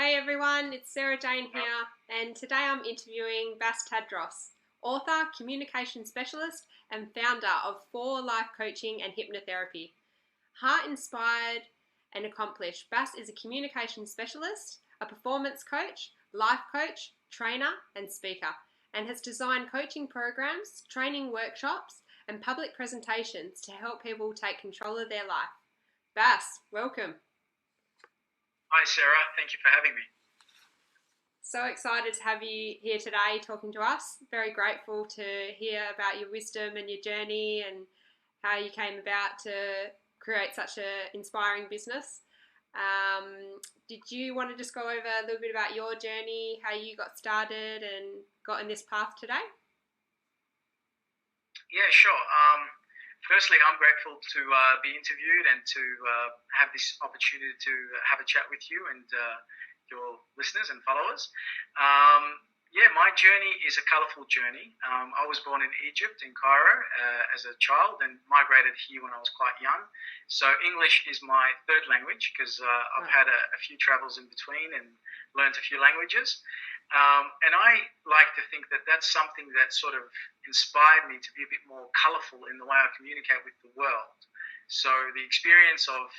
Hey everyone, it's Jayne here, and today I'm interviewing Tadros, author, communication specialist, and founder of 4 Life Coaching and Hypnotherapy. Heart inspired and accomplished, Bass is a communication specialist, a performance coach, life coach, trainer, and speaker, and has designed coaching programs, training workshops, and public presentations to help people take control of their life. Bass, welcome. Hi Sarah, thank you for having me. So excited to have you here today talking to us. Very grateful to hear about your wisdom and your journey and how you came about to create such an inspiring business. Did you want to just go over a little bit about your journey, how you got started and got in this path today? Yeah, sure. Firstly, I'm grateful to be interviewed and to have this opportunity to have a chat with you and your listeners and followers. My journey is a colourful journey. I was born in Egypt, in Cairo, as a child and migrated here when I was quite young. So English is my third language because I've had a few travels in between and learned a few languages. And I like to think that that's something that sort of inspired me to be a bit more colourful in the way I communicate with the world. So the experience of,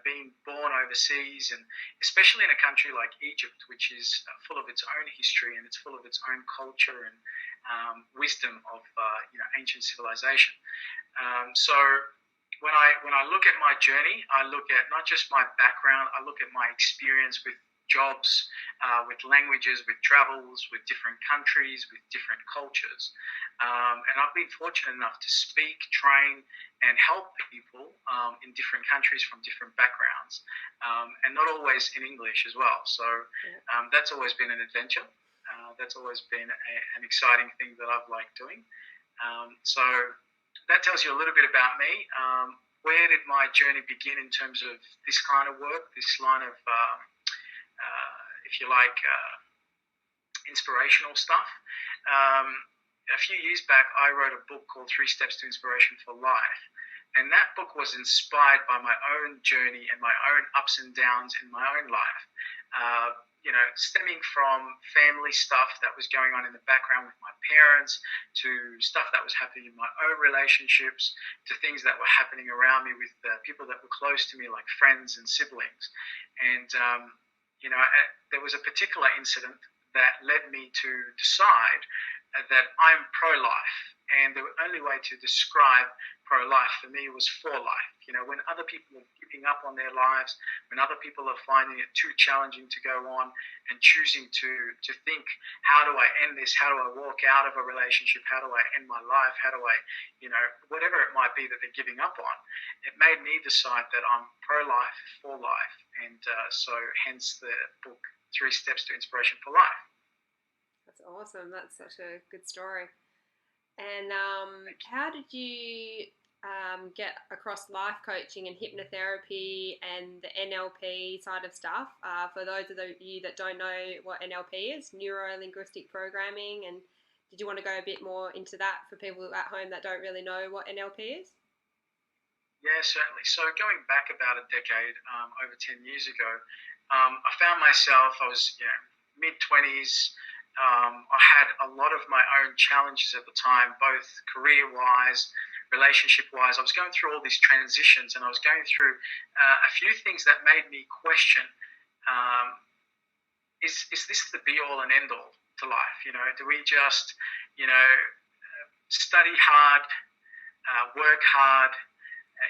being born overseas and especially in a country like Egypt, which is full of its own history and it's full of its own culture and wisdom of, ancient civilization. So when I look at my journey, I look at not just my background, I look at my experience with jobs, with languages, with travels, with different countries, with different cultures. And I've been fortunate enough to speak, train, and help people in different countries from different backgrounds, and not always in English as well. So that's always been an adventure. That's always been an exciting thing that I've liked doing. So that tells you a little bit about me. Where did my journey begin in terms of this kind of work, this line of if you like, inspirational stuff. A few years back, I wrote a book called 3 Steps to Inspiration for Life. And that book was inspired by my own journey and my own ups and downs in my own life. Stemming from family stuff that was going on in the background with my parents, to stuff that was happening in my own relationships, to things that were happening around me with people that were close to me, like friends and siblings. And there was a particular incident that led me to decide that I'm pro-life. And the only way to describe pro-life for me was for life. When other people are giving up on their lives, when other people are finding it too challenging to go on and choosing to think, how do I end this? How do I walk out of a relationship? How do I end my life? How do I, whatever it might be that they're giving up on, it made me decide that I'm pro-life, for life. And so hence the book, 3 Steps to Inspiration for Life. That's awesome. That's such a good story. And how did you get across life coaching and hypnotherapy and the NLP side of stuff? For those of you that don't know what NLP is, Neuro Linguistic Programming, and did you want to go a bit more into that for people at home that don't really know what NLP is? Yeah, certainly. So going back about a decade, over 10 years ago, I found myself, I was mid-20s. I had a lot of my own challenges at the time, both career-wise, relationship-wise. I was going through all these transitions, and I was going through a few things that made me question, is this the be-all and end-all to life? Do we just, study hard, work hard,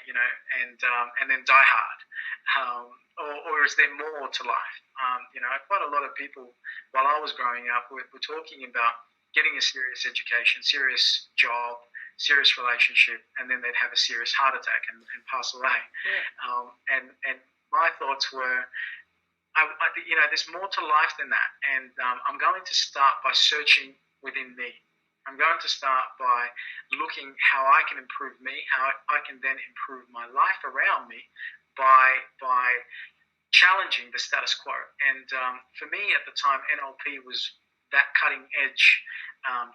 and then die hard? Or is there more to life? Quite a lot of people, while I was growing up, were talking about getting a serious education, serious job, serious relationship, and then they'd have a serious heart attack and pass away. Yeah. And my thoughts were, there's more to life than that. And I'm going to start by searching within me. I'm going to start by looking how I can improve me, how I can then improve my life around me by challenging the status quo. And for me at the time, NLP was that cutting edge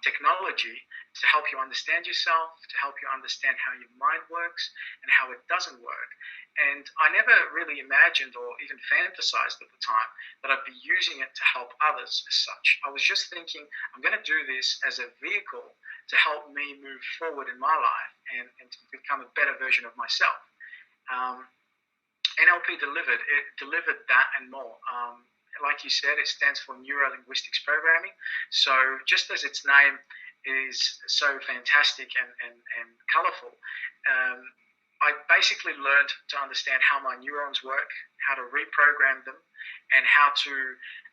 technology to help you understand yourself, to help you understand how your mind works and how it doesn't work. And I never really imagined or even fantasized at the time that I'd be using it to help others as such. I was just thinking, I'm going to do this as a vehicle to help me move forward in my life and to become a better version of myself. NLP delivered that and more. Like you said, it stands for Neuro Linguistic Programming. So just as its name is so fantastic and colorful, I basically learned to understand how my neurons work, how to reprogram them, and how to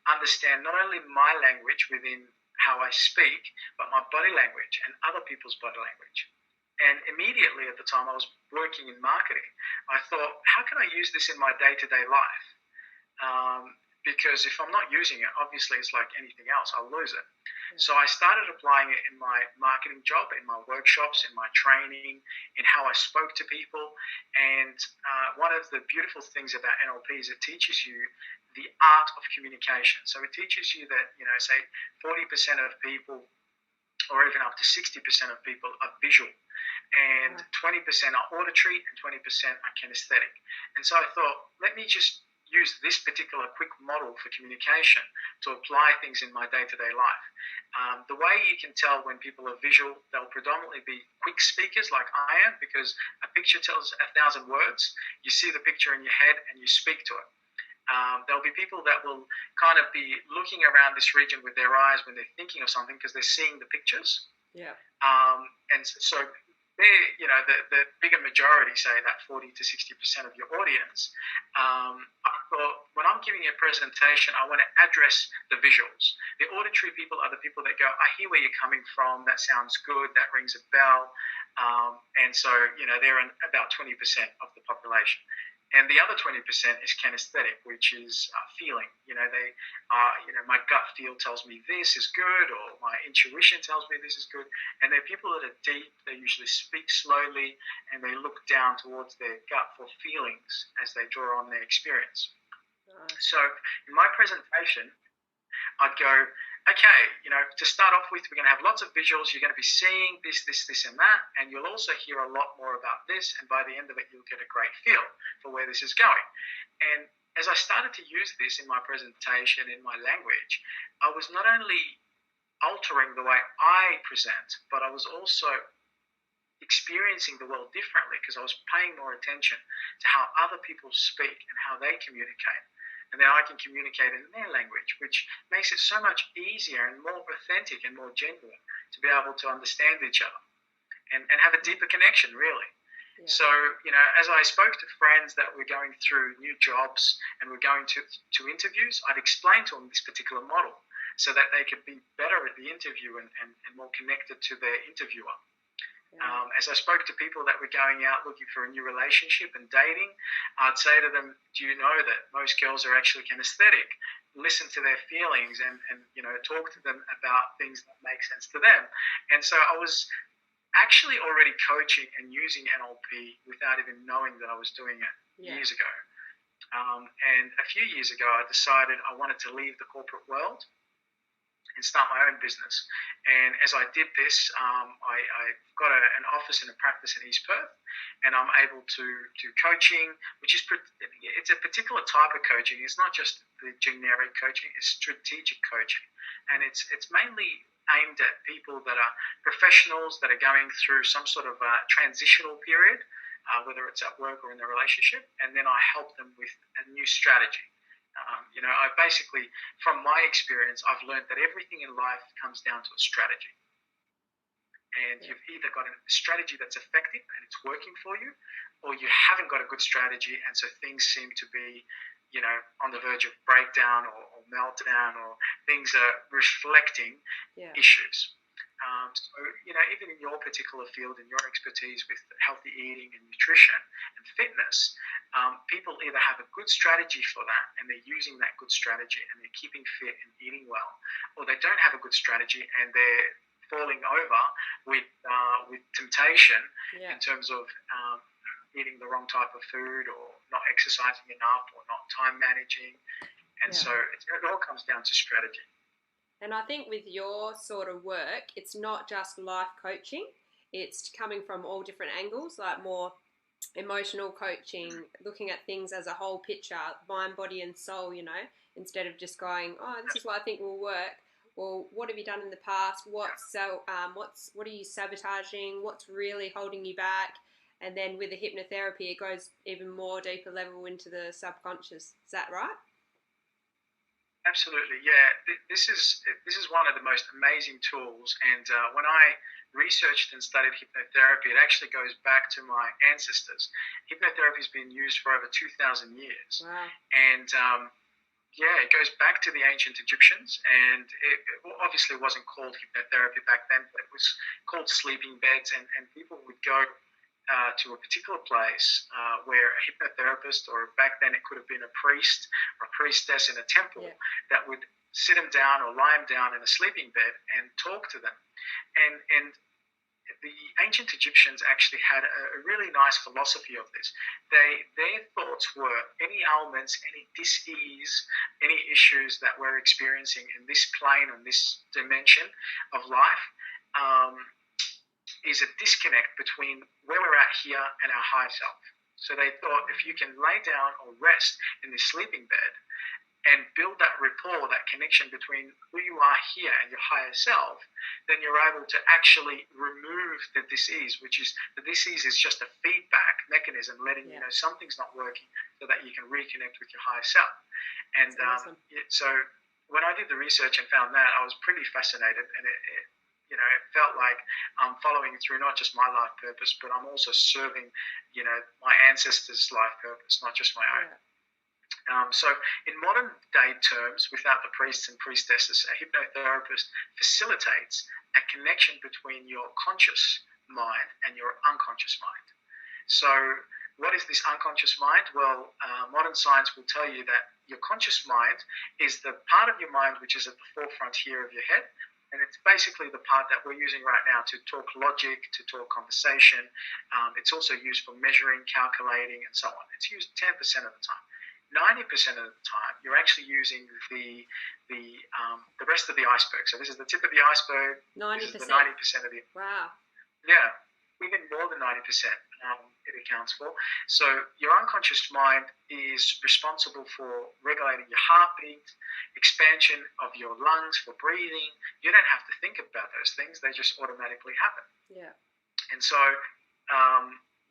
understand not only my language within how I speak, but my body language and other people's body language. And immediately at the time I was working in marketing, I thought, how can I use this in my day-to-day life? Because if I'm not using it, obviously it's like anything else, I'll lose it. So I started applying it in my marketing job, in my workshops, in my training, in how I spoke to people. And one of the beautiful things about NLP is it teaches you the art of communication. So it teaches you that, say 40% of people, or even up to 60% of people, are visual, and 20% are auditory, and 20% are kinesthetic. And so I thought, let me just use this particular quick model for communication to apply things in my day-to-day life. The way you can tell when people are visual, they'll predominantly be quick speakers like I am, because a picture tells 1,000 words. You see the picture in your head and you speak to it. There'll be people that will kind of be looking around this region with their eyes when they're thinking of something because they're seeing the pictures. Yeah. And so the bigger majority, say that 40 to 60% of your audience, I thought when I'm giving a presentation, I want to address the visuals. The auditory people are the people that go, I hear where you're coming from, that sounds good, that rings a bell. And so, they're about 20% of the population. And the other 20% is kinesthetic, which is feeling. They are, my gut feel tells me this is good, or my intuition tells me this is good. And they're people that are deep. They usually speak slowly, and they look down towards their gut for feelings as they draw on their experience. So in my presentation, I'd go, okay, to start off with, we're going to have lots of visuals. You're going to be seeing this, and that, and you'll also hear a lot more about this, and by the end of it, you'll get a great feel for where this is going. And as I started to use this in my presentation, in my language, I was not only altering the way I present, but I was also experiencing the world differently, because I was paying more attention to how other people speak and how they communicate. And then I can communicate in their language, which makes it so much easier and more authentic and more genuine to be able to understand each other and have a deeper connection, really. Yeah. So, as I spoke to friends that were going through new jobs and were going to interviews, I'd explain to them this particular model so that they could be better at the interview and more connected to their interviewer. Yeah. As I spoke to people that were going out looking for a new relationship and dating, I'd say to them, do you know that most girls are actually kinesthetic? Listen to their feelings and talk to them about things that make sense to them. And so I was actually already coaching and using NLP without even knowing that I was doing it years ago. And a few years ago, I decided I wanted to leave the corporate world and start my own business. And as I did this, I got an office and a practice in East Perth, and I'm able to do coaching, which is it's a particular type of coaching. It's not just the generic coaching; it's strategic coaching, and it's mainly aimed at people that are professionals that are going through some sort of a transitional period, whether it's at work or in a relationship, and then I help them with a new strategy. I basically, from my experience, I've learned that everything in life comes down to a strategy. And you've either got a strategy that's effective and it's working for you, or you haven't got a good strategy, and so things seem to be, on the verge of breakdown or meltdown, or things are reflecting issues. So, even in your particular field, in your expertise with healthy eating and nutrition and fitness, people either have a good strategy for that and they're using that good strategy and they're keeping fit and eating well, or they don't have a good strategy and they're falling over with temptation in terms of eating the wrong type of food, or not exercising enough, or not time managing. And so it all comes down to strategy. And I think with your sort of work, it's not just life coaching, it's coming from all different angles, like more emotional coaching, looking at things as a whole picture, mind, body, and soul, instead of just going, oh, this is what I think will work. Well, what have you done in the past? What are you sabotaging? What's really holding you back? And then with the hypnotherapy, it goes even more deeper level into the subconscious. Is that right? Absolutely, yeah. This is one of the most amazing tools, and when I researched and studied hypnotherapy, it actually goes back to my ancestors. Hypnotherapy has been used for over 2,000 years, wow. And yeah, it goes back to the ancient Egyptians, and it obviously wasn't called hypnotherapy back then, but it was called sleeping beds, and people would go to a particular place where a hypnotherapist, or back then it could have been a priest or a priestess in a temple, that would sit them down or lie them down in a sleeping bed and talk to them. And the ancient Egyptians actually had a really nice philosophy of this. Their thoughts were any ailments, any dis-ease, any issues that we're experiencing in this plane, on this dimension of life, is a disconnect between where we're at here and our higher self. So they thought if you can lay down or rest in this sleeping bed and build that rapport, that connection between who you are here and your higher self, then you're able to actually remove the disease, which is, the disease is just a feedback mechanism letting you know something's not working, so that you can reconnect with your higher self. And awesome. So when I did the research and found that, I was pretty fascinated, and it felt like I'm following through not just my life purpose, but I'm also serving, my ancestors' life purpose, not just my own. So in modern day terms, without the priests and priestesses, a hypnotherapist facilitates a connection between your conscious mind and your unconscious mind. So what is this unconscious mind? Well, modern science will tell you that your conscious mind is the part of your mind which is at the forefront here of your head. And it's basically the part that we're using right now to talk logic, to talk conversation. It's also used for measuring, calculating, and so on. It's used 10% of the time. 90% of the time, you're actually using the rest of the iceberg. So this is the tip of the iceberg. 90%. This is the 90% of the. Wow. Yeah, even more than 90%. It accounts for. So your unconscious mind is responsible for regulating your heartbeat, expansion of your lungs for breathing. You don't have to think about those things. They just automatically happen. Yeah. And so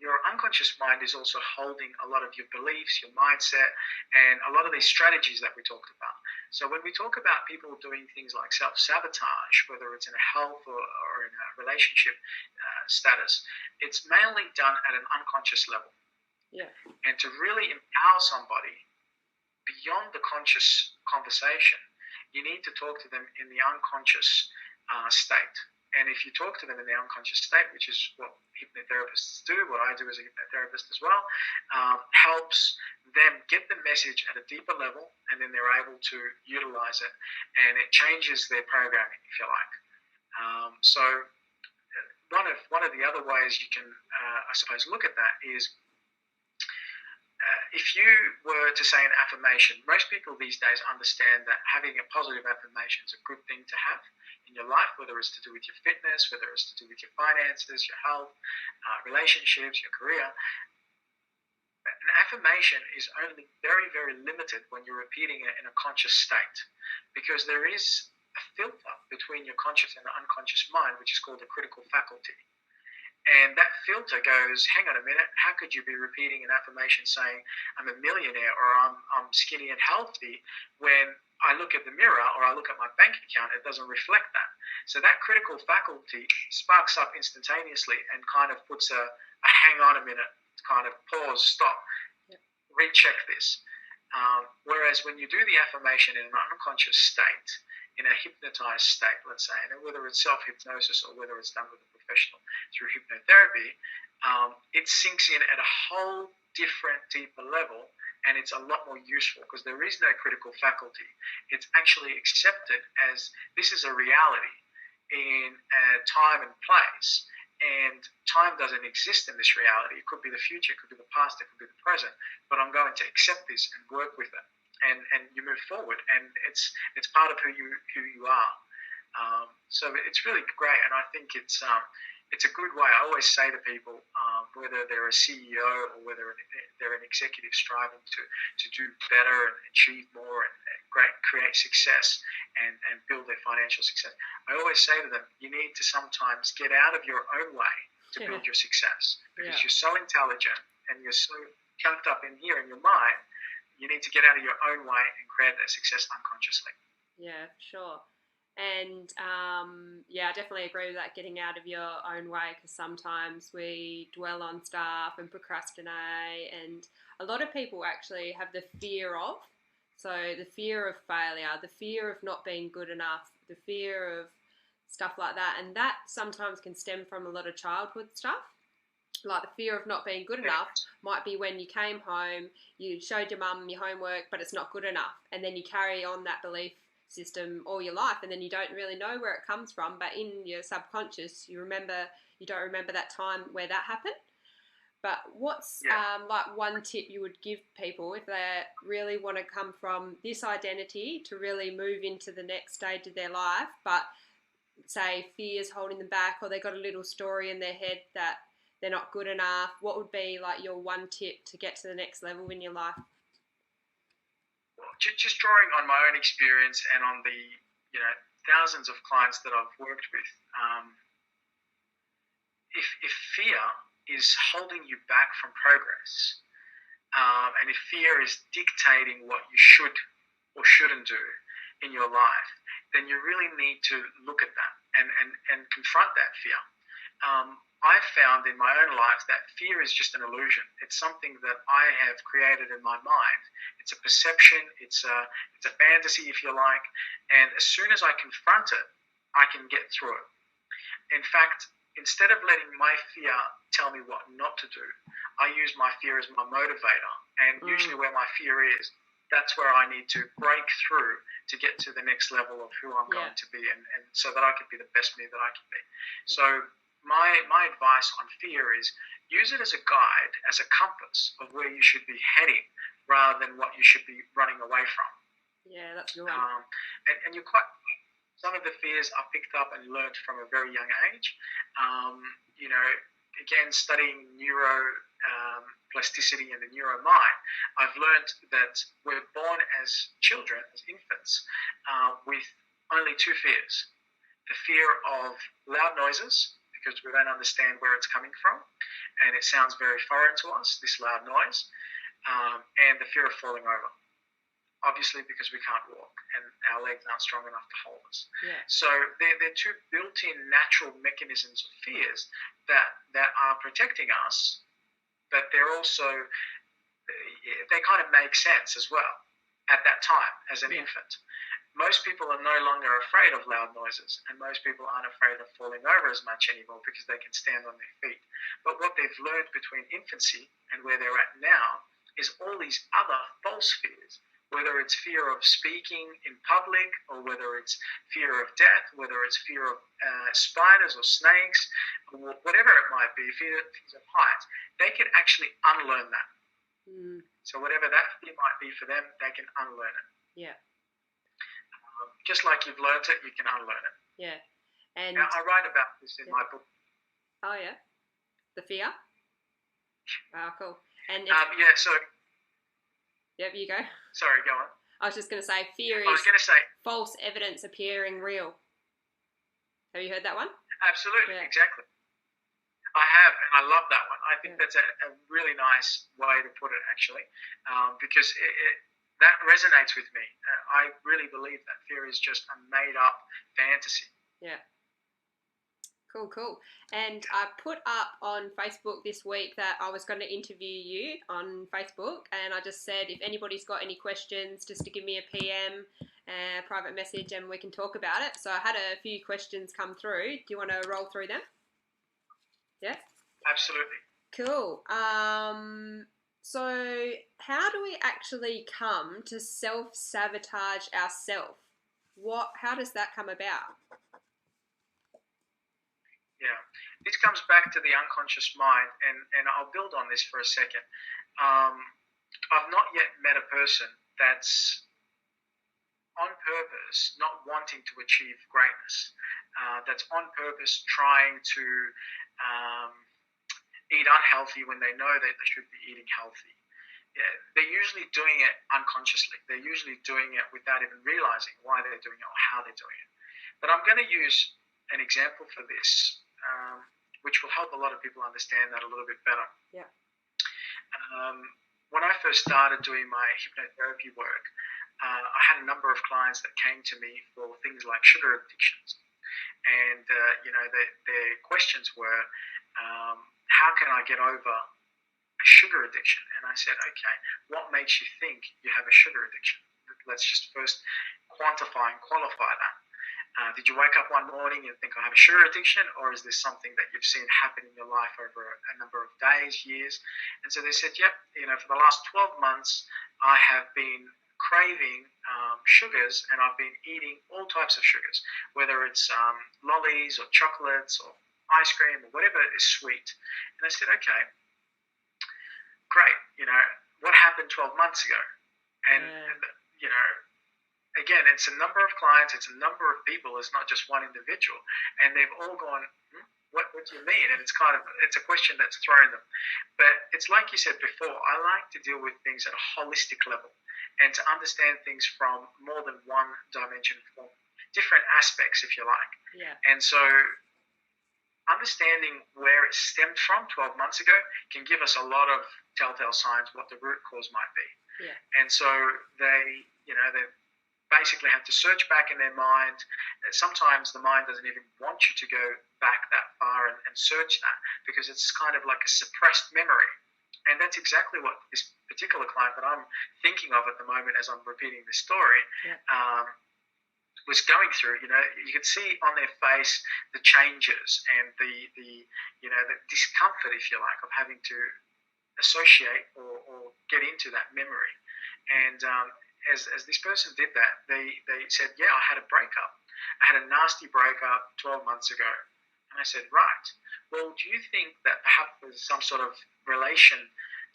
your unconscious mind is also holding a lot of your beliefs, your mindset, and a lot of these strategies that we talked about. So when we talk about people doing things like self-sabotage, whether it's in a health or in a relationship status, it's mainly done at an unconscious level. Yeah. And to really empower somebody beyond the conscious conversation, you need to talk to them in the unconscious state. And if you talk to them in the unconscious state, which is what hypnotherapists do, what I do as a hypnotherapist as well, helps them get the message at a deeper level, and then they're able to utilize it, and it changes their programming, if you like. So one of the other ways you can, I suppose, look at that is, if you were to say an affirmation, most people these days understand that having a positive affirmation is a good thing to have in your life, whether it's to do with your fitness, whether it's to do with your finances, your health, relationships, your career. An affirmation is only very, very limited when you're repeating it in a conscious state, because there is a filter between your conscious and the unconscious mind, which is called the critical faculty. And that filter goes, hang on a minute, how could you be repeating an affirmation saying, I'm a millionaire, or I'm skinny and healthy, when I look at the mirror or I look at my bank account, it doesn't reflect that. So that critical faculty sparks up instantaneously and kind of puts a hang on a minute, kind of pause, stop, recheck this. Whereas when you do the affirmation in an unconscious state, in a hypnotized state, let's say, and whether it's self-hypnosis or whether it's done with a professional through hypnotherapy, it sinks in at a whole different, deeper level, and it's a lot more useful because there is no critical faculty. It's actually accepted as this is a reality in a time and place, and time doesn't exist in this reality. It could be the future, it could be the past, it could be the present, but I'm going to accept this and work with it. and you move forward, and it's part of who you are. So it's really great, and I think it's a good way. I always say to people, whether they're a CEO or whether they're an executive striving to do better and achieve more and create success and build their financial success, I always say to them, you need to sometimes get out of your own way to build your success, because you're so intelligent and you're so chunked up in here in your mind. You need to get out of your own way and create that success unconsciously. Yeah, sure. And I definitely agree with that, getting out of your own way, because sometimes we dwell on stuff and procrastinate, and a lot of people actually have the fear of, so the fear of failure, the fear of not being good enough, the fear of stuff like that, and that sometimes can stem from a lot of childhood stuff. Like the fear of not being good enough might be when you came home, you showed your mum your homework, but it's not good enough, and then you carry on that belief system all your life, and then you don't really know where it comes from, but in your subconscious you don't remember that time where that happened. But what's like one tip you would give people if they really want to come from this identity to really move into the next stage of their life, but say fear's holding them back, or they got a little story in their head that they're not good enough? What would be like your one tip to get to the next level in your life? Just drawing on my own experience and on the thousands of clients that I've worked with, if fear is holding you back from progress, and if fear is dictating what you should or shouldn't do in your life, then you really need to look at that and confront that fear. I've found in my own life that fear is just an illusion. It's something that I have created in my mind. It's a perception, it's a fantasy, if you like, and as soon as I confront it, I can get through it. In fact, instead of letting my fear tell me what not to do, I use my fear as my motivator, and usually where my fear is, that's where I need to break through to get to the next level of who I'm going to be, and so that I can be the best me that I can be. So my advice on fear is use it as a guide, as a compass of where you should be heading, rather than what you should be running away from. Yeah, that's the one. And you're some of the fears are picked up and learned from a very young age. Again, studying neuroplasticity and the neuro mind, I've learned that we're born as children, as infants, with only two fears. The fear of loud noises, because we don't understand where it's coming from, and it sounds very foreign to us, this loud noise, and the fear of falling over, obviously because we can't walk and our legs aren't strong enough to hold us. So they're two built-in natural mechanisms of fears that are protecting us, but they're also, they kind of make sense as well at that time as an infant. Most people are no longer afraid of loud noises, and most people aren't afraid of falling over as much anymore because they can stand on their feet. But what they've learned between infancy and where they're at now is all these other false fears, whether it's fear of speaking in public, or whether it's fear of death, whether it's fear of spiders or snakes, or whatever it might be, fear of heights. They can actually unlearn that. So whatever that fear might be for them, they can unlearn it. Yeah. Just like you've learned it, you can unlearn it. Yeah. And now, I write about this in my book. Oh, yeah? The fear? Oh, cool. And so... Yep, you go. Sorry, go on. I was just going to say, fear is false evidence appearing real. Have you heard that one? Absolutely, exactly. I have, and I love that one. I think that's a really nice way to put it, actually, because that resonates with me. I really believe that fear is just a made-up fantasy. Yeah. Cool. And I put up on Facebook this week that I was going to interview you on Facebook, and I just said if anybody's got any questions, just to give me a PM, private message, and we can talk about it. So I had a few questions come through. Do you want to roll through them? Yeah? Absolutely. Cool. So how do we actually come to self-sabotage ourselves? How does that come about? Yeah, this comes back to the unconscious mind, and I'll build on this for a second. I've not yet met a person that's on purpose not wanting to achieve greatness, that's on purpose trying to eat unhealthy when they know that they should be eating healthy. Yeah, they're usually doing it unconsciously. They're usually doing it without even realizing why they're doing it or how they're doing it. But I'm going to use an example for this, which will help a lot of people understand that a little bit better. Yeah. When I first started doing my hypnotherapy work, I had a number of clients that came to me for things like sugar addictions. And, their questions were, how can I get over a sugar addiction? And I said, okay, what makes you think you have a sugar addiction? Let's just first quantify and qualify that. Did you wake up one morning and think I have a sugar addiction, or is this something that you've seen happen in your life over a number of days, years? And so they said, yep, for the last 12 months, I have been craving sugars, and I've been eating all types of sugars, whether it's lollies or chocolates or ice cream or whatever is sweet. And I said, okay, great, what happened 12 months ago? And, again, it's a number of clients, it's a number of people, it's not just one individual. And they've all gone, what do you mean? And it's a question that's thrown them. But it's like you said before, I like to deal with things at a holistic level and to understand things from more than one dimension, from different aspects, if you like. Yeah. And so understanding where it stemmed from 12 months ago can give us a lot of telltale signs what the root cause might be. Yeah. And so they basically have to search back in their mind. Sometimes the mind doesn't even want you to go back that far and search that, because it's kind of like a suppressed memory. And that's exactly what this particular client that I'm thinking of at the moment as I'm repeating this story was going through. You could see on their face the changes and the discomfort, if you like, of having to associate or get into that memory. And as this person did that, they said, yeah, I had a breakup. I had a nasty breakup 12 months ago. And I said, right, well, do you think that perhaps there's some sort of relation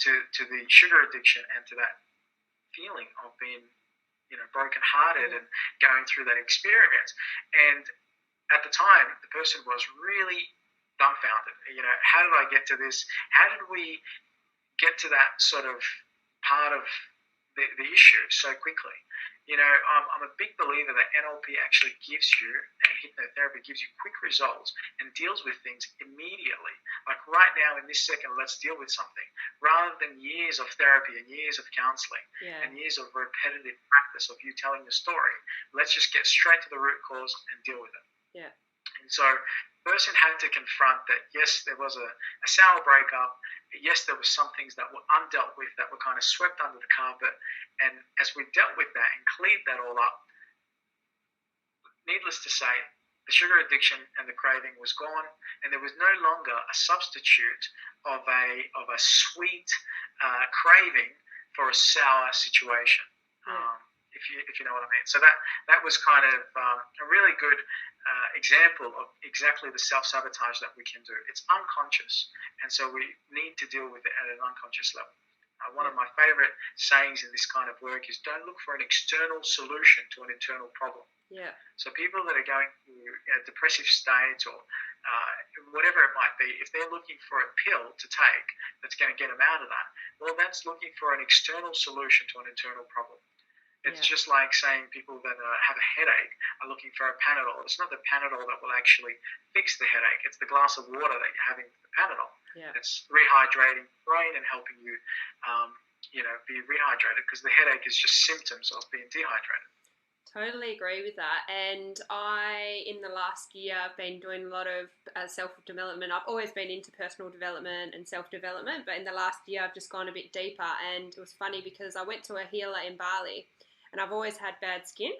to the sugar addiction and to that feeling of being, brokenhearted and going through that experience? And at the time, the person was really dumbfounded. How did I get to this? How did we get to that sort of part of the issue so quickly? I'm a big believer that NLP actually gives you, and hypnotherapy gives you, quick results and deals with things immediately. Like right now in this second, let's deal with something, rather than years of therapy and years of counseling and years of repetitive practice of you telling the story. Let's just get straight to the root cause and deal with it. Yeah. And so the person had to confront that, yes, there was a sour breakup. Yes, there were some things that were undealt with, that were kind of swept under the carpet. And as we dealt with that and cleared that all up, needless to say, the sugar addiction and the craving was gone, and there was no longer a substitute of a sweet craving for a sour situation. If you know what I mean. So that was kind of a really good example of exactly the self-sabotage that we can do. It's unconscious, and so we need to deal with it at an unconscious level. One of my favorite sayings in this kind of work is, don't look for an external solution to an internal problem. Yeah. So people that are going through a depressive state or whatever it might be, if they're looking for a pill to take that's going to get them out of that, well, that's looking for an external solution to an internal problem. It's just like saying people that have a headache are looking for a Panadol. It's not the Panadol that will actually fix the headache. It's the glass of water that you're having with the Panadol. Yeah. It's rehydrating the brain and helping you, be rehydrated, because the headache is just symptoms of being dehydrated. Totally agree with that. And in the last year, I've been doing a lot of self-development. I've always been into personal development and self-development, but in the last year, I've just gone a bit deeper. And it was funny because I went to a healer in Bali, and I've always had bad skin.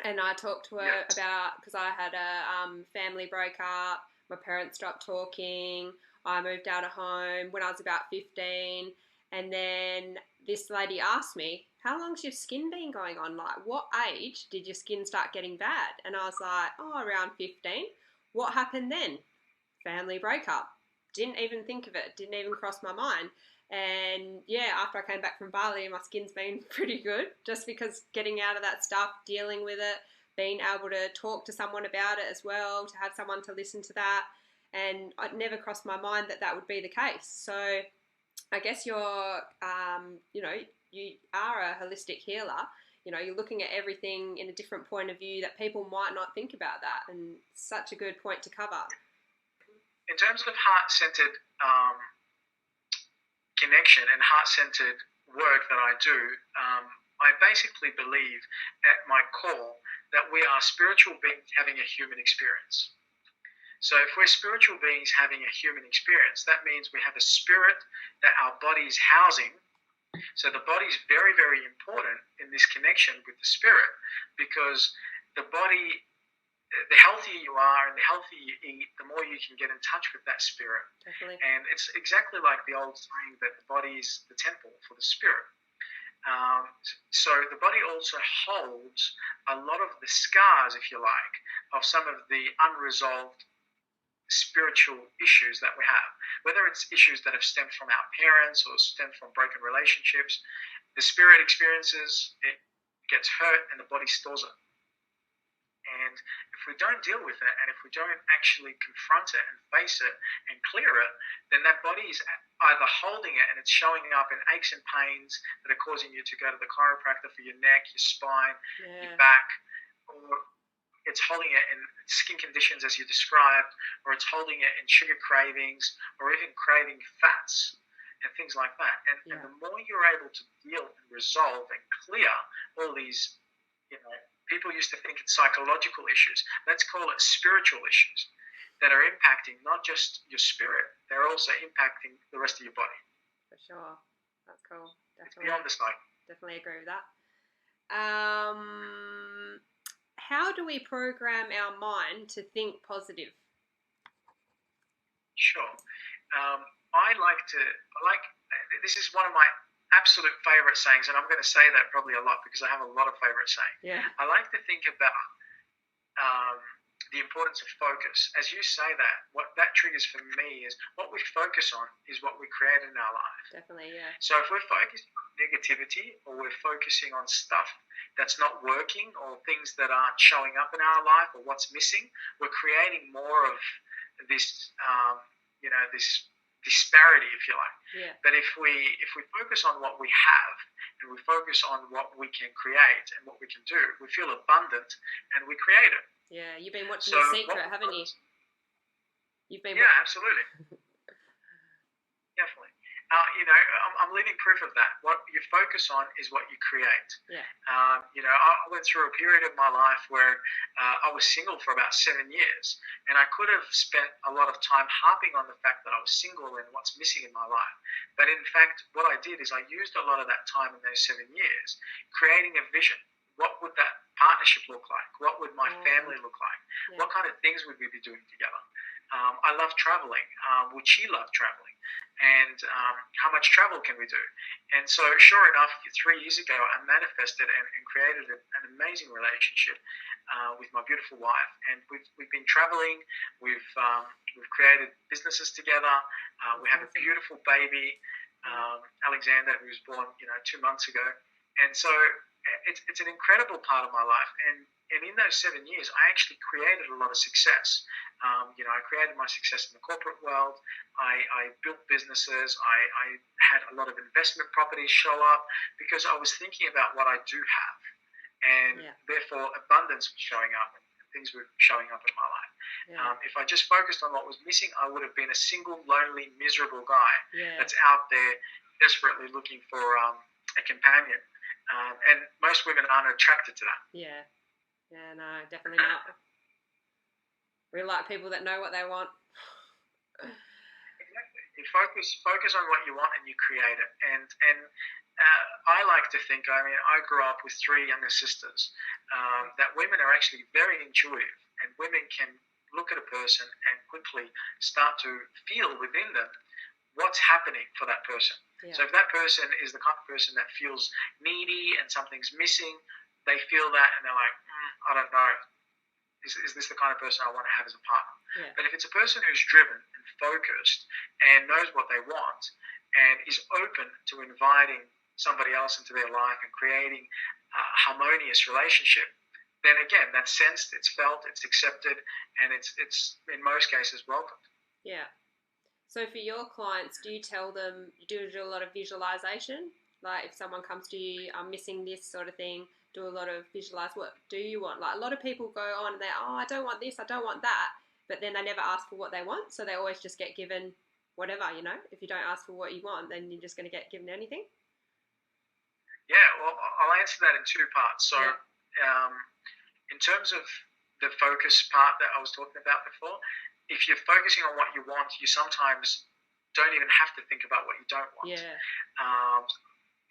And I talked to her about, because I had a family breakup, my parents stopped talking, I moved out of home when I was about 15, and then this lady asked me, how long's your skin been going on? Like, what age did your skin start getting bad? And I was like, around 15. What happened then? Family breakup. Didn't even think of it. Didn't even cross my mind. And yeah, after I came back from Bali, my skin's been pretty good, just because getting out of that stuff, dealing with it, being able to talk to someone about it as well, to have someone to listen to that. And it never crossed my mind that that would be the case. So I guess you're, you are a holistic healer. You're looking at everything in a different point of view that people might not think about that. And such a good point to cover. In terms of heart-centered connection and heart-centered work that I do, I basically believe at my core that we are spiritual beings having a human experience. So if we're spiritual beings having a human experience, that means we have a spirit that our body is housing. So the body is very, very important in this connection with the spirit, because the body, the healthier you are and the healthier you eat, the more you can get in touch with that spirit. Definitely. And it's exactly like the old saying that the body is the temple for the spirit. So the body also holds a lot of the scars, if you like, of some of the unresolved spiritual issues that we have, whether it's issues that have stemmed from our parents or stemmed from broken relationships. The spirit experiences, it gets hurt, and the body stores it. And if we don't deal with it, and if we don't actually confront it and face it and clear it, then that body is either holding it and it's showing up in aches and pains that are causing you to go to the chiropractor for your neck, your spine, your back, or it's holding it in skin conditions as you described, or it's holding it in sugar cravings, or even craving fats and things like that. And the more you're able to deal and resolve and clear all these, people used to think it's psychological issues. Let's call it spiritual issues that are impacting not just your spirit, they're also impacting the rest of your body. For sure. That's cool. Definitely. It's beyond the cycle. Definitely agree with that. How do we program our mind to think positive? Sure. This is one of my absolute favorite sayings, and I'm going to say that probably a lot because I have a lot of favorite sayings. Yeah. I like to think about the importance of focus. As you say that, what that triggers for me is what we focus on is what we create in our life. Definitely, yeah. So if we're focusing on negativity, or we're focusing on stuff that's not working, or things that aren't showing up in our life, or what's missing, we're creating more of this, this disparity, if you like. Yeah. But if we focus on what we have, and we focus on what we can create and what we can do, we feel abundant and we create it. Yeah, you've been watching The Secret, haven't you? You've been watching. Absolutely. Definitely. I'm living proof of that. What you focus on is what you create. Yeah. I went through a period of my life where I was single for about 7 years, and I could have spent a lot of time harping on the fact that I was single and what's missing in my life. But in fact, what I did is I used a lot of that time in those 7 years creating a vision. What would that partnership look like? What would my family look like? Yeah. What kind of things would we be doing together? I love traveling. Would she love traveling? And how much travel can we do? And so, sure enough, 3 years ago, I manifested and created an amazing relationship with my beautiful wife. And we've been traveling. We've created businesses together. We have a beautiful baby, Alexander, who was born 2 months ago. And so it's an incredible part of my life. And in those 7 years, I actually created a lot of success. I created my success in the corporate world. I built businesses. I had a lot of investment properties show up because I was thinking about what I do have. And therefore, abundance was showing up and things were showing up in my life. Yeah. If I just focused on what was missing, I would have been a single, lonely, miserable guy that's out there desperately looking for a companion. And most women aren't attracted to that. Yeah. Yeah, no, definitely not. We like people that know what they want. Exactly. You focus on what you want and you create it. And I like to think, I grew up with 3 younger sisters, that women are actually very intuitive, and women can look at a person and quickly start to feel within them what's happening for that person. Yeah. So if that person is the kind of person that feels needy and something's missing, they feel that and they're like, I don't know, is this the kind of person I want to have as a partner? Yeah. But if it's a person who's driven and focused and knows what they want, and is open to inviting somebody else into their life and creating a harmonious relationship, then again, that's sensed, it's felt, it's accepted, and it's in most cases welcomed. Yeah. So for your clients, do you tell them, do you do a lot of visualization? Like if someone comes to you, I'm missing this sort of thing, do a lot of visualize, what do you want? Like a lot of people go on and they're, oh, I don't want this, I don't want that. But then they never ask for what they want. So they always just get given whatever, you know. If you don't ask for what you want, then you're just going to get given anything. Yeah, well, I'll answer that in two parts. So in terms of the focus part that I was talking about before, if you're focusing on what you want, you sometimes don't even have to think about what you don't want. Yeah.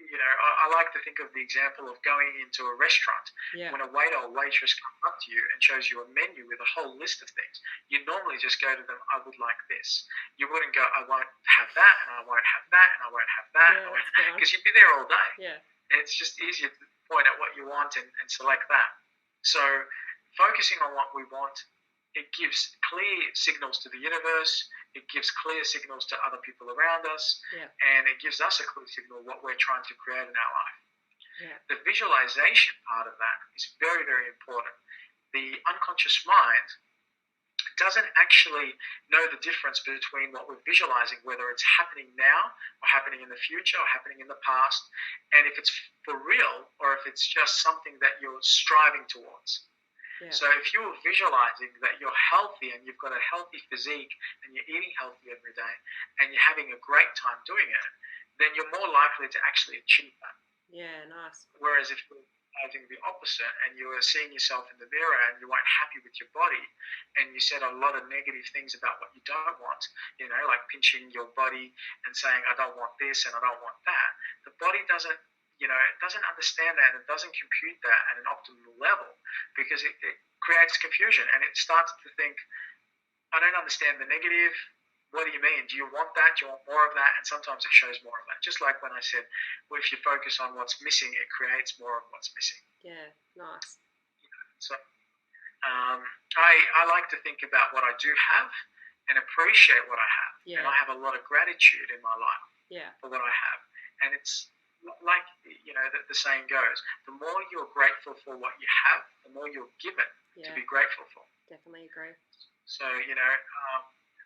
You know, I like to think of the example of going into a restaurant. Yeah. When a waiter or waitress comes up to you and shows you a menu with a whole list of things, you normally just go to them, I would like this. You wouldn't go, I won't have that, and I won't have that, and I won't have that, because you'd be there all day. Yeah. And it's just easier to point at what you want and select that. So focusing on what we want, it gives clear signals to the universe, it gives clear signals to other people around us, and it gives us a clear signal what we're trying to create in our life. Yeah. The visualization part of that is very, very important. The unconscious mind doesn't actually know the difference between what we're visualizing, whether it's happening now or happening in the future or happening in the past, and if it's for real or if it's just something that you're striving towards. Yeah. So if you're visualizing that you're healthy and you've got a healthy physique and you're eating healthy every day and you're having a great time doing it, then you're more likely to actually achieve that. Yeah, nice. Whereas if you're visualizing the opposite and you are seeing yourself in the mirror and you weren't happy with your body and you said a lot of negative things about what you don't want, you know, like pinching your body and saying, I don't want this and I don't want that, the body doesn't, you know, it doesn't understand that and it doesn't compute that at an optimal level because it creates confusion and it starts to think, I don't understand the negative. What do you mean? Do you want that? Do you want more of that? And sometimes it shows more of that. Just like when I said, well, if you focus on what's missing, it creates more of what's missing. Yeah, nice. So I like to think about what I do have and appreciate what I have. Yeah. And I have a lot of gratitude in my life for what I have. And it's like, you know, the saying goes, the more you're grateful for what you have, the more you're given to be grateful for. Definitely agree. So, you know,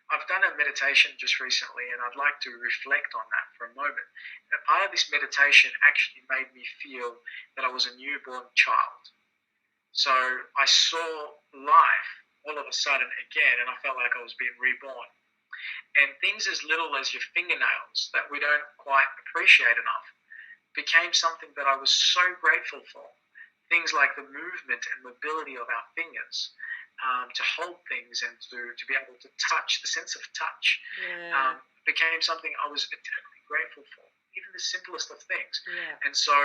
I've done a meditation just recently and I'd like to reflect on that for a moment. And part of this meditation actually made me feel that I was a newborn child. So I saw life all of a sudden again and I felt like I was being reborn. And things as little as your fingernails that we don't quite appreciate enough became something that I was so grateful for. Things like the movement and mobility of our fingers, to hold things and to be able to touch, the sense of touch, became something I was eternally grateful for, even the simplest of things. Yeah. And so,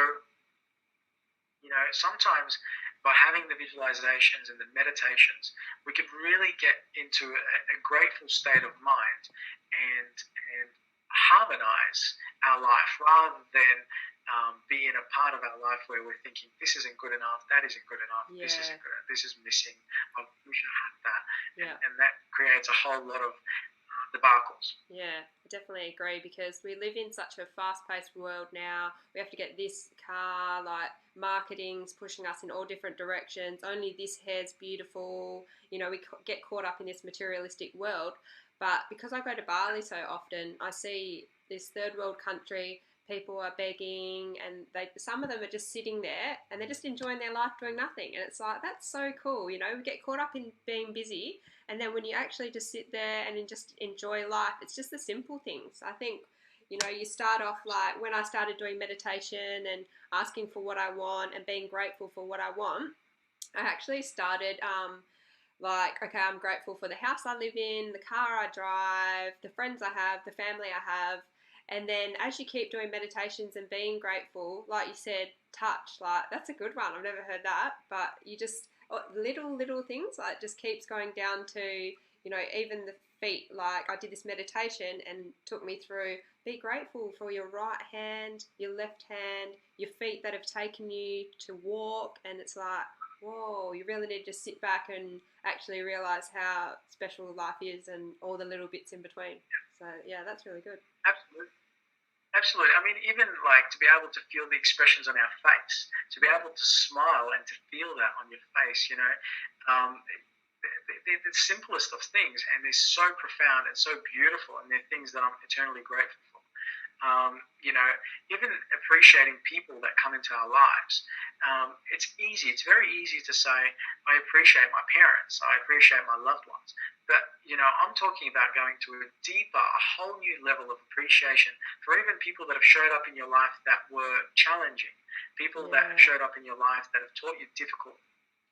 you know, sometimes by having the visualizations and the meditations, we could really get into a grateful state of mind and harmonize our life rather than be in a part of our life where we're thinking this isn't good enough, that isn't good enough, this isn't good enough, this is missing, we should have that, and that creates a whole lot of debacles. Yeah, I definitely agree because we live in such a fast-paced world now. We have to get this car, like marketing's pushing us in all different directions. Only this hair's beautiful. You know, we get caught up in this materialistic world. But because I go to Bali so often, I see this third world country. People are begging and some of them are just sitting there and they're just enjoying their life doing nothing. And it's like, that's so cool. You know, we get caught up in being busy. And then when you actually just sit there and just enjoy life, it's just the simple things. I think, you know, you start off like when I started doing meditation and asking for what I want and being grateful for what I want, I actually started like, okay, I'm grateful for the house I live in, the car I drive, the friends I have, the family I have. And then as you keep doing meditations and being grateful, like you said, touch, like that's a good one. I've never heard that. But you just, little things, like just keeps going down to, you know, even the feet. Like I did this meditation and took me through, be grateful for your right hand, your left hand, your feet that have taken you to walk. And it's like, whoa, you really need to sit back and actually realize how special life is and all the little bits in between. So, yeah, that's really good. Absolutely. Absolutely. I mean, even like to be able to feel the expressions on our face, to be able to smile and to feel that on your face, they're the simplest of things, and they're so profound and so beautiful, and they're things that I'm eternally grateful for. You know, even appreciating people that come into our lives. It's easy. It's very easy to say, I appreciate my parents. I appreciate my loved ones. But, I'm talking about going to a deeper, a whole new level of appreciation for even people that have showed up in your life that were challenging, people that have showed up in your life that have taught you difficult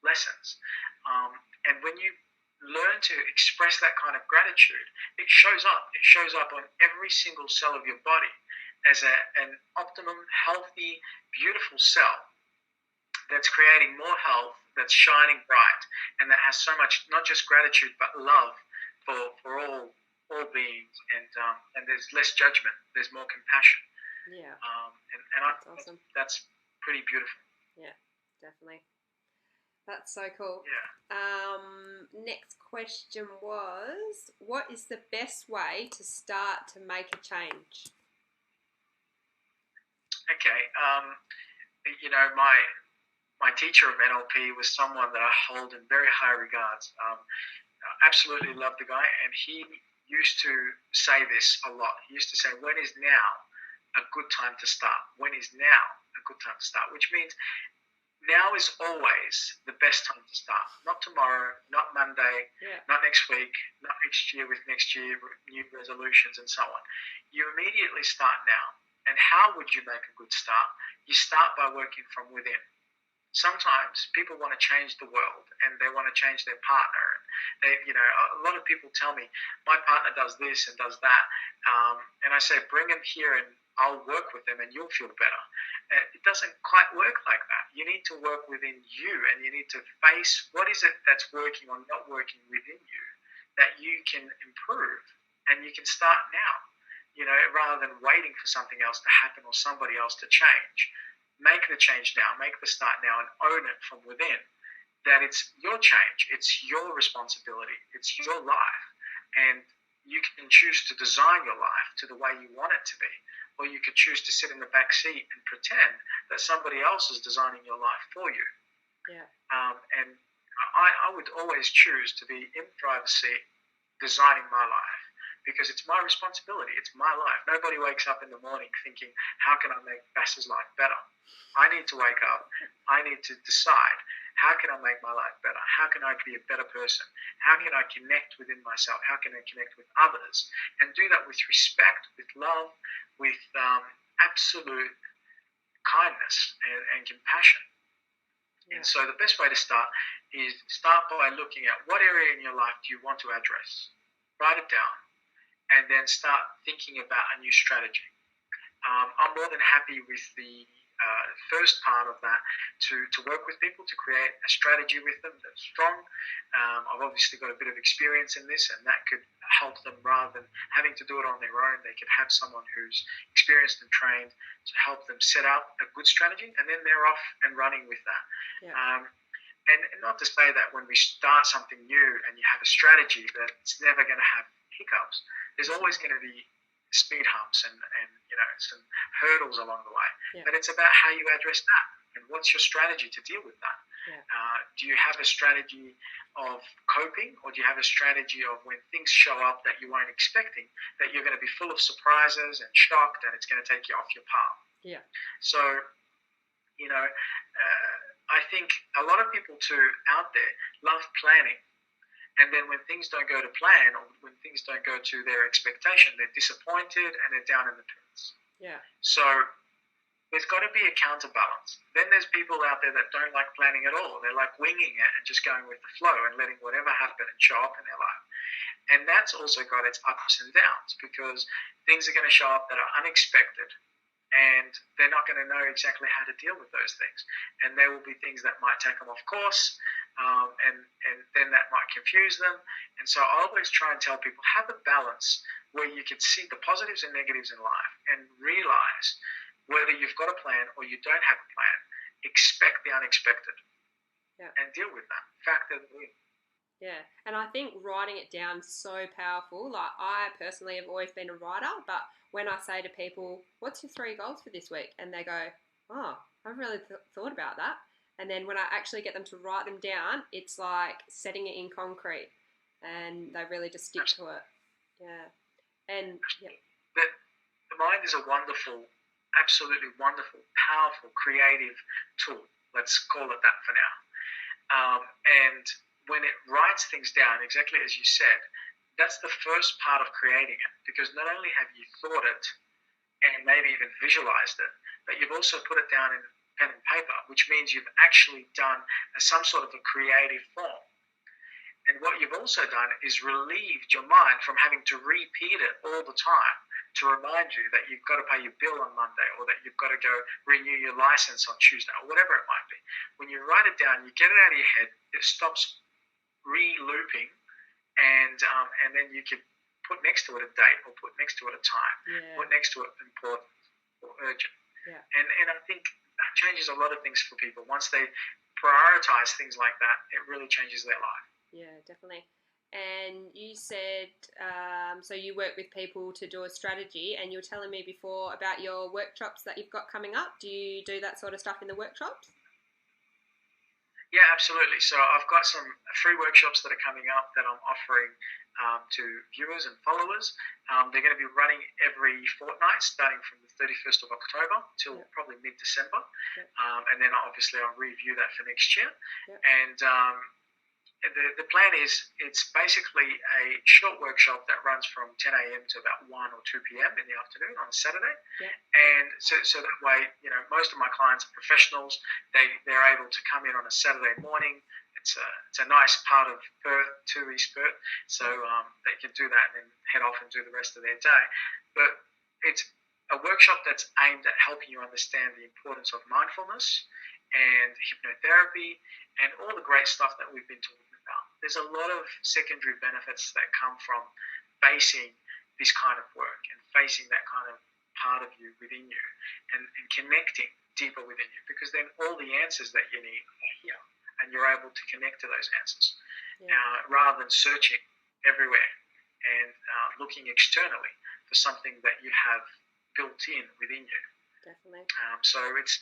lessons. And when you learn to express that kind of gratitude, it shows up. It shows up on every single cell of your body as an optimum, healthy, beautiful cell that's creating more health, that's shining bright, and that has so much, not just gratitude, but love for all beings, and there's less judgment, there's more compassion. Yeah. And that's awesome. That's pretty beautiful. Yeah, definitely. That's so cool. Yeah. Next question was, what is the best way to start to make a change? Okay. My teacher of NLP was someone that I hold in very high regards. Absolutely love the guy, and he used to say this a lot. He used to say, when is now a good time to start? When is now a good time to start? Which means now is always the best time to start. Not tomorrow, not Monday, not next week, not next year with next year, new resolutions and so on. You immediately start now. And how would you make a good start? You start by working from within. Sometimes people want to change the world and they want to change their partner. A lot of people tell me, my partner does this and does that. And I say, bring him here and I'll work with them and you'll feel better. It doesn't quite work like that. You need to work within you, and you need to face what is it that's working or not working within you that you can improve, and you can start now, rather than waiting for something else to happen or somebody else to change. Make the change now, make the start now, and own it from within, that it's your change, it's your responsibility, it's your life, and you can choose to design your life to the way you want it to be, or you could choose to sit in the back seat and pretend that somebody else is designing your life for you. Yeah. And I would always choose to be in the driver's seat designing my life, because it's my responsibility, it's my life. Nobody wakes up in the morning thinking, how can I make Bass's life better? I need to wake up, I need to decide, how can I make my life better? How can I be a better person? How can I connect within myself? How can I connect with others? And do that with respect, with love, with absolute kindness and compassion. Yeah. And so the best way to start is start by looking at what area in your life do you want to address. Write it down, and then start thinking about a new strategy. I'm more than happy with the first part of that, to work with people, to create a strategy with them that's strong. I've obviously got a bit of experience in this, and that could help them rather than having to do it on their own. They could have someone who's experienced and trained to help them set out a good strategy, and then they're off and running with that. Yeah. And not to say that when we start something new and you have a strategy that it's never going to have hiccups. There's always going to be speed humps and some hurdles along the way. Yeah. But it's about how you address that, and what's your strategy to deal with that. Yeah. Do you have a strategy of coping, or do you have a strategy of when things show up that you weren't expecting, that you're going to be full of surprises and shocked, and it's going to take you off your path? Yeah. So, I think a lot of people too out there love planning. And then when things don't go to plan, or when things don't go to their expectation, they're disappointed and they're down in the pits. Yeah. So there's got to be a counterbalance. Then there's people out there that don't like planning at all. They're like winging it and just going with the flow and letting whatever happen and show up in their life. And that's also got its ups and downs, because things are going to show up that are unexpected, and they're not going to know exactly how to deal with those things. And there will be things that might take them off course, and then that might confuse them. And so I always try and tell people, have a balance where you can see the positives and negatives in life and realize whether you've got a plan or you don't have a plan. Expect the unexpected, and deal with that. Factor them in. Yeah, and I think writing it down is so powerful. Like I personally have always been a writer, but when I say to people, "What's your 3 goals for this week?" and they go, "Oh, I've really thought about that," and then when I actually get them to write them down, it's like setting it in concrete, and they really just stick to it. Yeah, and yeah, The mind is a wonderful, absolutely wonderful, powerful, creative tool. Let's call it that for now. And when it writes things down, exactly as you said, that's the first part of creating it, because not only have you thought it and maybe even visualized it, but you've also put it down in pen and paper, which means you've actually done some sort of a creative form. And what you've also done is relieved your mind from having to repeat it all the time to remind you that you've got to pay your bill on Monday, or that you've got to go renew your license on Tuesday, or whatever it might be. When you write it down, you get it out of your head, it stops re-looping, and then you can put next to it a date, or put next to it a time, put next to it important or urgent. Yeah. And I think that changes a lot of things for people. Once they prioritize things like that, it really changes their life. Yeah, definitely. And you said, so you work with people to do a strategy, and you were telling me before about your workshops that you've got coming up. Do you do that sort of stuff in the workshops? Yeah, absolutely. So I've got some free workshops that are coming up that I'm offering to viewers and followers. They're going to be running every fortnight, starting from the 31st of October till probably mid-December. And then obviously I'll review that for next year. And the plan is, it's basically a short workshop that runs from 10 a.m. to about 1 or 2 p.m. in the afternoon on a Saturday. And so that way, most of my clients are professionals. They're able to come in on a Saturday morning. It's a nice part of Perth, to East Perth, so they can do that and then head off and do the rest of their day. But it's a workshop that's aimed at helping you understand the importance of mindfulness and hypnotherapy and all the great stuff that we've been talking about. There's a lot of secondary benefits that come from facing this kind of work and facing that kind of part of you within you, and connecting deeper within you, because then all the answers that you need are here, and you're able to connect to those answers rather than searching everywhere and looking externally for something that you have built in within you. Definitely. So it's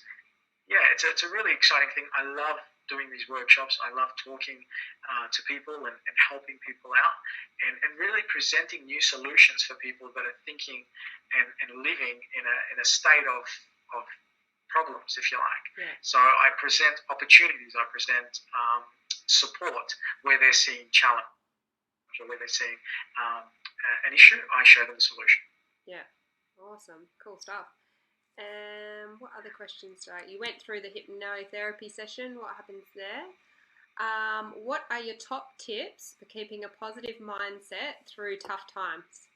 a really exciting thing. I love doing these workshops. I love talking to people and helping people out, and really presenting new solutions for people that are thinking and living in a state of problems, if you like. So I present opportunities, I present support where they're seeing challenge, or where they're seeing an issue. I show them a solution. Yeah, awesome, cool stuff. What other questions? Right, you went through the hypnotherapy session. What happens there? What are your top tips for keeping a positive mindset through tough times?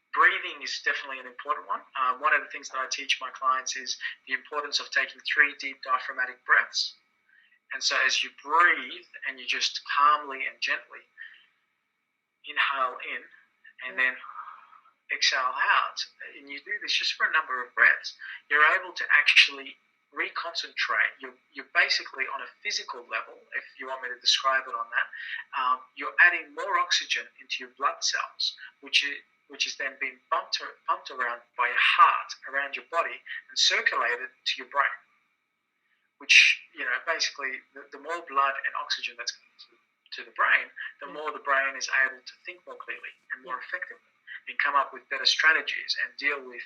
Breathing is definitely an important one. One of the things that I teach my clients is the importance of taking 3 deep diaphragmatic breaths. And so as you breathe and you just calmly and gently inhale in and then exhale out, and you do this just for a number of breaths, you're able to actually reconcentrate. You're basically on a physical level, if you want me to describe it on that, you're adding more oxygen into your blood cells, which is then being pumped around by your heart, around your body, and circulated to your brain. Which, basically, the more blood and oxygen that's going to the brain, the more the brain is able to think more clearly and more effectively, and come up with better strategies and deal with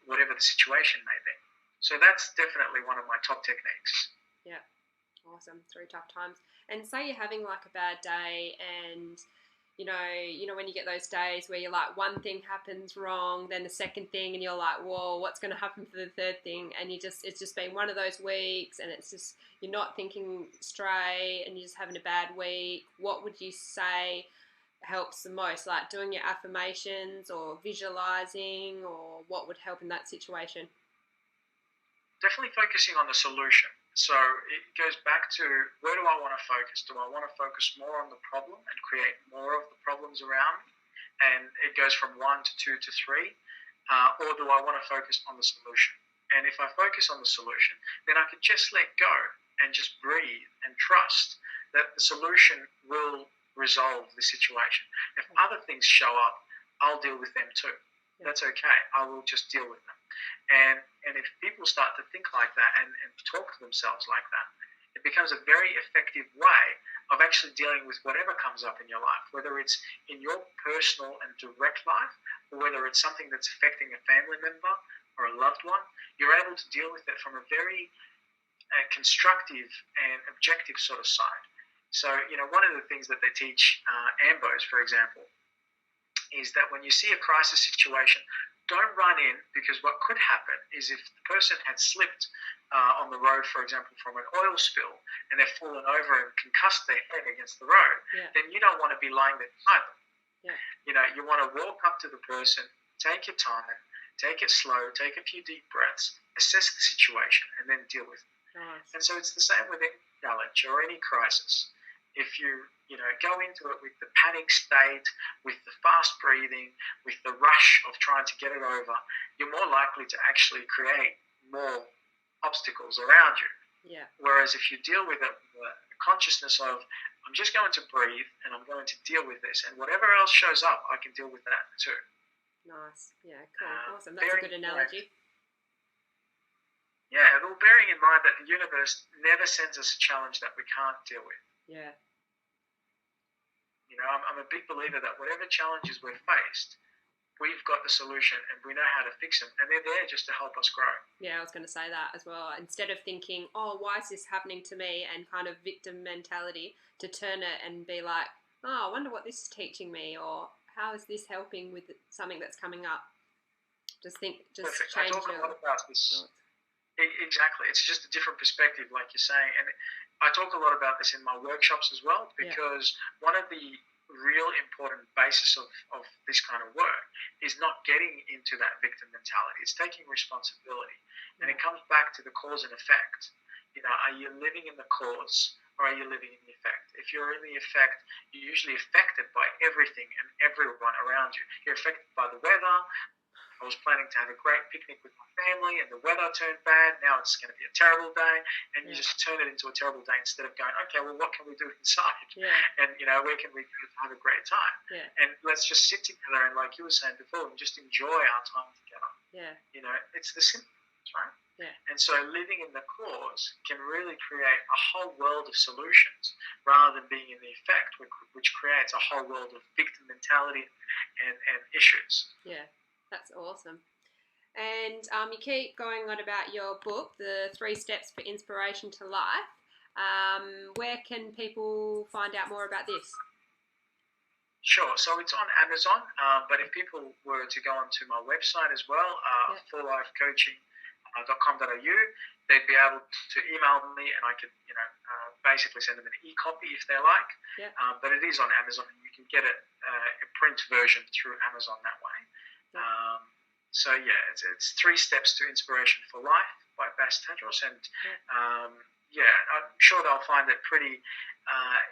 whatever the situation may be. So that's definitely one of my top techniques. Yeah, awesome. Through tough times. And say you're having like a bad day, and you know when you get those days where you're like, one thing happens wrong, then the second thing, and you're like, whoa, what's going to happen for the third thing? And it's just been one of those weeks, and it's just, you're not thinking straight, and you're just having a bad week. What would you say helps the most? Like doing your affirmations or visualizing, or what would help in that situation? Definitely focusing on the solution. So it goes back to, where do I want to focus? Do I want to focus more on the problem and create more of the problems around me? And it goes from 1 to 2 to 3. Or do I want to focus on the solution? And if I focus on the solution, then I can just let go and just breathe and trust that the solution will resolve the situation. If other things show up, I'll deal with them too. That's okay. I will just deal with them. And if people start to think like that and talk to themselves like that, it becomes a very effective way of actually dealing with whatever comes up in your life, whether it's in your personal and direct life, or whether it's something that's affecting a family member or a loved one. You're able to deal with it from a very constructive and objective sort of side. So, one of the things that they teach AMBOs, for example, is that when you see a crisis situation, don't run in, because what could happen is if the person had slipped on the road, for example, from an oil spill, and they've fallen over and concussed their head against the road, then you don't want to be lying there beside them. You want to walk up to the person, take your time, take it slow, take a few deep breaths, assess the situation, and then deal with it. Nice. And so it's the same with any challenge or any crisis. If you go into it with the panic state, with the fast breathing, with the rush of trying to get it over, you're more likely to actually create more obstacles around you. Yeah. Whereas if you deal with it with the consciousness of, I'm just going to breathe and I'm going to deal with this, and whatever else shows up, I can deal with that too. Nice. Yeah, cool. Awesome. That's a good analogy. Yeah, well, bearing in mind that the universe never sends us a challenge that we can't deal with. Yeah. I'm a big believer that whatever challenges we're faced, we've got the solution and we know how to fix them, and they're there just to help us grow. Yeah, I was going to say that as well. Instead of thinking, oh, why is this happening to me, and kind of victim mentality, to turn it and be like, oh, I wonder what this is teaching me, or how is this helping with something that's coming up? Perfect. Change I talk a lot about this. thoughts. Exactly. It's just a different perspective, like you're saying. And I talk a lot about this in my workshops as well, because one of the real important basis of this kind of work is not getting into that victim mentality. It's taking responsibility. And it comes back to the cause and effect. Are you living in the cause, or are you living in the effect? If you're in the effect, you're usually affected by everything and everyone around you. You're affected by the weather. I was planning to have a great picnic with my family, and the weather turned bad. Now it's going to be a terrible day, and you just turn it into a terrible day instead of going, okay, well, what can we do inside? And where can we go to have a great time? And let's just sit together and, like you were saying before, and just enjoy our time together. It's the simple things, right? And so living in the cause can really create a whole world of solutions, rather than being in the effect, which creates a whole world of victim mentality and issues. That's awesome. And you keep going on about your book, The 3 Steps for Inspiration to Life. Where can people find out more about this? Sure. So it's on Amazon, but if people were to go onto my website as well, forlifecoaching.com.au, they'd be able to email me, and I could, basically send them an e-copy if they like. But it is on Amazon, and you can get it a print version through Amazon that way. It's 3 Steps to Inspiration for Life by Tadros, and I'm sure they'll find it pretty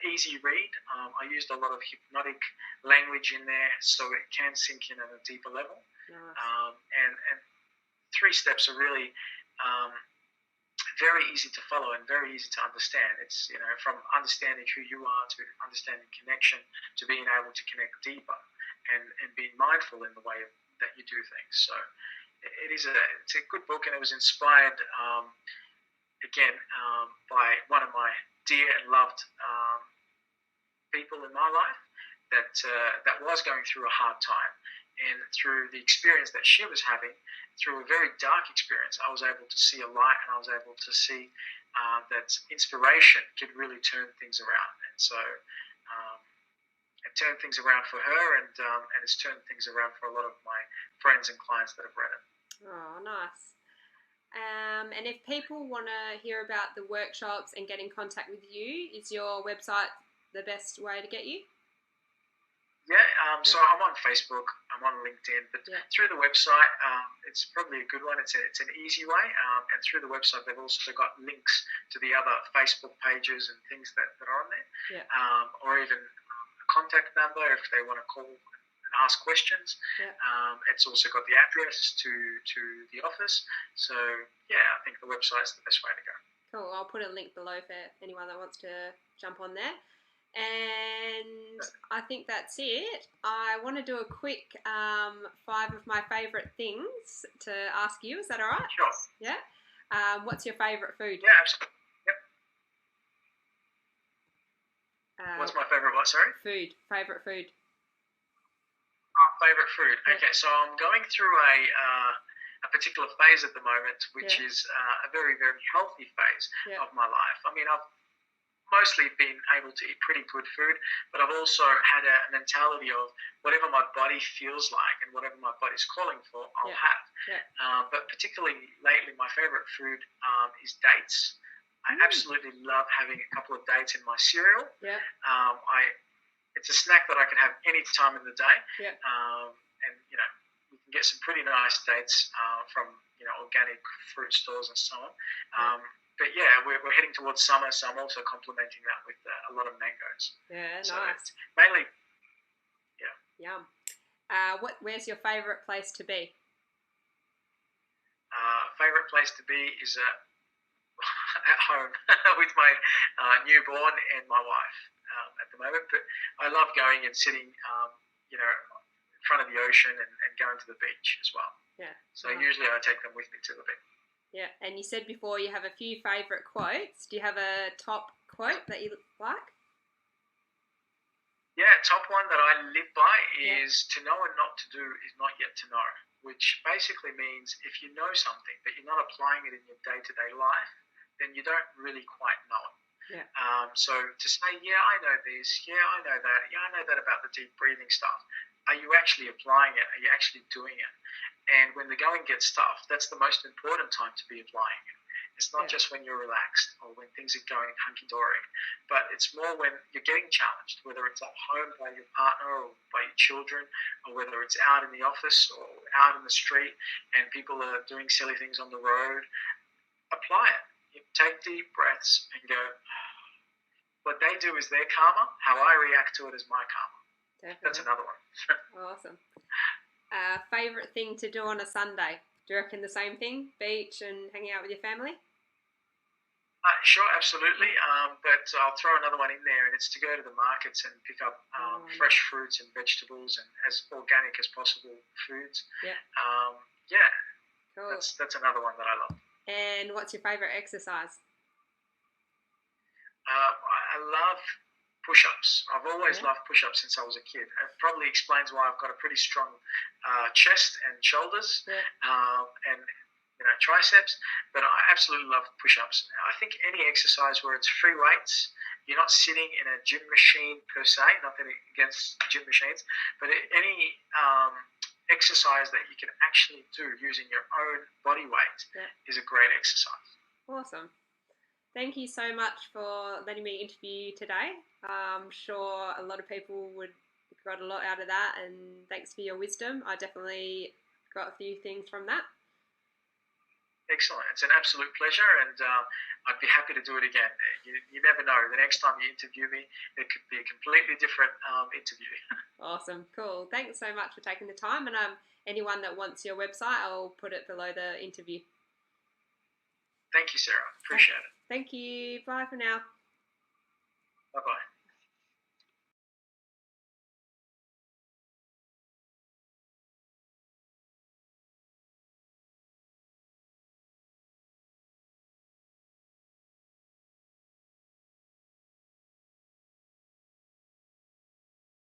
easy read. I used a lot of hypnotic language in there, so it can sink in at a deeper level. And 3 steps are really very easy to follow and very easy to understand. It's from understanding who you are, to understanding connection, to being able to connect deeper, and being mindful in the way that you do things. So it's a good book, and it was inspired by one of my dear and loved people in my life that was going through a hard time, and through the experience that she was having, through a very dark experience, I was able to see a light, and I was able to see that inspiration could really turn things around. And so it turned things around for her, and it's turned things around for a lot of my friends and clients that have read it. Oh, nice. And if people want to hear about the workshops and get in contact with you, is your website the best way to get you? So I'm on Facebook, I'm on LinkedIn, but through the website, it's probably a good one. It's an easy way, and through the website, they've also got links to the other Facebook pages and things that are on there, or even contact number if they want to call and ask questions. It's also got the address to the office. So I think the website's the best way to go. Cool. I'll put a link below for anyone that wants to jump on there. And I think that's it. I want to do a quick 5 of my favourite things to ask you. Is that all right? Sure. Yeah. What's your favourite food? Yeah, absolutely. Yep. What's my favourite what, sorry? Food. Favourite food. Favourite food. Yeah. Okay, so I'm going through a particular phase at the moment, which is a very, very healthy phase of my life. I mean, I've mostly been able to eat pretty good food, but I've also had a mentality of whatever my body feels like and whatever my body's calling for, I'll have. But particularly lately, my favorite food is dates. I absolutely love having a couple of dates in my cereal. It's a snack that I can have any time in the day. And, you know, we can get some pretty nice dates from, you know, organic fruit stores and so on. But yeah, we're heading towards summer, so I'm also complementing that with a lot of mangoes. Yeah, so nice. Mainly, Yum. Where's your favourite place to be? Favourite place to be is at home with my newborn and my wife at the moment. But I love going and sitting, you know, in front of the ocean and going to the beach as well. Yeah. So usually I take them with me to the beach. Yeah, and you said before you have a few favourite quotes. Do you have a top quote that you like? Yeah, top one that I live by is to know and not to do is not yet to know, which basically means if you know something but you're not applying it in your day-to-day life, then you don't really quite know it. So to say, yeah, I know this, yeah, I know that, yeah, I know that about the deep breathing stuff. Are you actually applying it? Are you actually doing it? And when the going gets tough, that's the most important time to be applying it. It's not just when you're relaxed or when things are going hunky-dory, but it's more when you're getting challenged, whether it's at home by your partner or by your children, or whether it's out in the office or out in the street and people are doing silly things on the road. Apply it. You take deep breaths and go, what they do is their karma, how I react to it is my karma. Definitely. That's another one. Awesome. Favourite thing to do on a Sunday? Do you reckon the same thing? Beach and hanging out with your family? Sure, absolutely. But I'll throw another one in there, and it's to go to the markets and pick up fresh fruits and vegetables and as organic as possible foods. Cool. That's another one that I love. And what's your favourite exercise? I love push-ups. I've always loved push-ups since I was a kid. It probably explains why I've got a pretty strong chest and shoulders and triceps, but I absolutely love push-ups. I think any exercise where it's free weights, you're not sitting in a gym machine per se, nothing against gym machines, but any exercise that you can actually do using your own body weight is a great exercise. Awesome. Thank you so much for letting me interview you today. I'm sure a lot of people would got a lot out of that, and thanks for your wisdom. I definitely got a few things from that. Excellent. It's an absolute pleasure, and I'd be happy to do it again. You never know. The next time you interview me, it could be a completely different interview. Awesome. Cool. Thanks so much for taking the time, and anyone that wants your website, I'll put it below the interview. Thank you, Sarah. Appreciate it. Thank you. Bye for now. Bye-bye.